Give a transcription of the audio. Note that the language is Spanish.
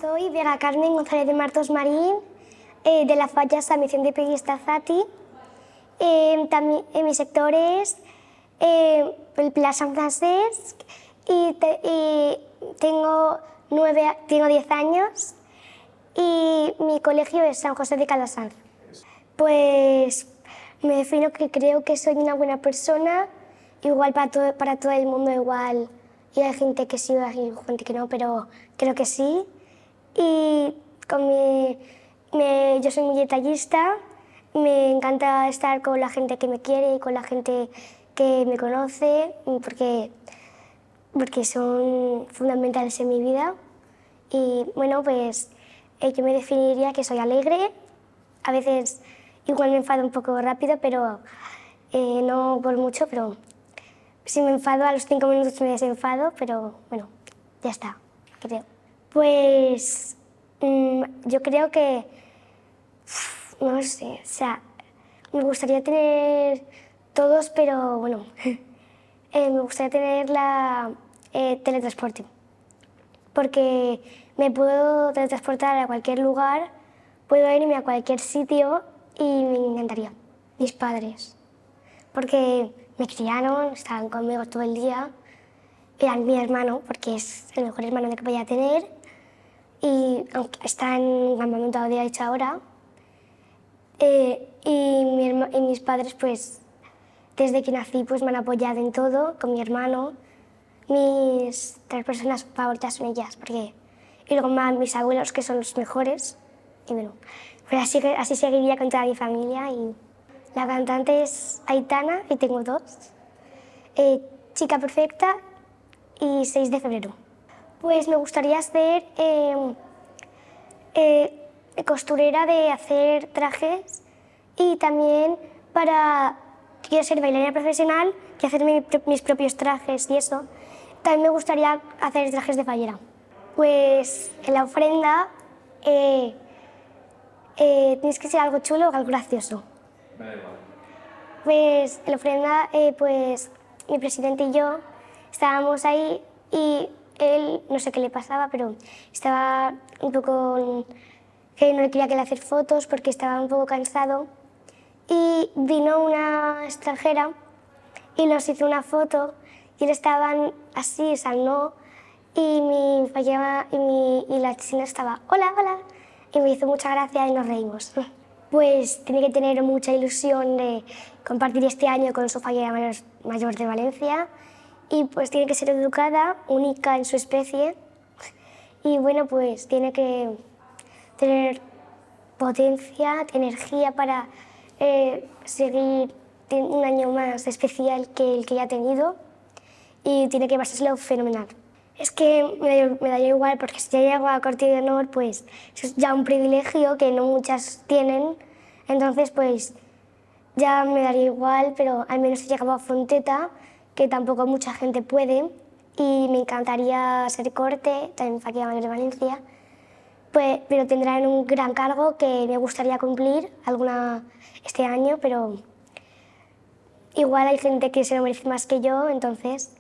Soy Vega Carmen González de Martos Marín, de la Falla San Vicente Peguista Zati. También en mi sector es el Pilar San Francesc y tengo 10 años y mi colegio es San José de Calasanz. Pues me defino que creo que soy una buena persona, igual para todo el mundo igual, y hay gente que sí, hay gente que no, pero creo que sí. Y yo soy muy detallista, me encanta estar con la gente que me quiere y con la gente que me conoce, porque son fundamentales en mi vida. Y bueno, pues yo me definiría que soy alegre, a veces igual me enfado un poco rápido, pero no por mucho, pero si me enfado a los 5 minutos me desenfado, pero bueno, ya está, creo. Pues yo creo que, no sé, o sea, me gustaría tener todos, pero bueno, me gustaría tener la teletransporte, porque me puedo teletransportar a cualquier lugar, puedo irme a cualquier sitio y me encantaría. Mis padres, porque me criaron, estaban conmigo todo el día, eran mi hermano, porque es el mejor hermano que podía tener, y aunque está en un campamento de hecho ahora, y mis padres, pues, desde que nací, pues me han apoyado en todo, con mi hermano. Mis 3 personas favoritas son ellas, y luego más mis abuelos, que son los mejores, y bueno, pues así seguiría con toda mi familia. Y la cantante es Aitana, y tengo 2, Chica Perfecta y 6 de febrero. Pues me gustaría ser costurera, de hacer trajes, y también quiero ser bailarina profesional y hacer mis propios trajes y eso. También me gustaría hacer trajes de fallera. Pues en la ofrenda tienes que ser algo chulo o algo gracioso. Me da igual. Pues en la ofrenda, pues mi presidente y yo estábamos ahí y él, no sé qué le pasaba, pero estaba un poco que no le quería que le hacer fotos porque estaba un poco cansado, y vino una extranjera y nos hizo una foto y él estaba así, salnó, y la china estaba hola, hola, y me hizo mucha gracia y nos reímos. Pues tiene que tener mucha ilusión de compartir este año con su fallera mayor de Valencia, y pues tiene que ser educada, única en su especie, y bueno, pues tiene que tener potencia, energía para seguir un año más especial que el que ya ha tenido, y tiene que pasárselo fenomenal. Es que me daría igual, porque si ya llego a Corte de Honor, pues eso es ya un privilegio que no muchas tienen, entonces pues ya me daría igual, pero al menos he llegado a Fonteta, que tampoco mucha gente puede, y me encantaría ser Corte, también Fallera Mayor de Valencia, pues, pero tendrán un gran cargo que me gustaría cumplir este año, pero igual hay gente que se lo merece más que yo, entonces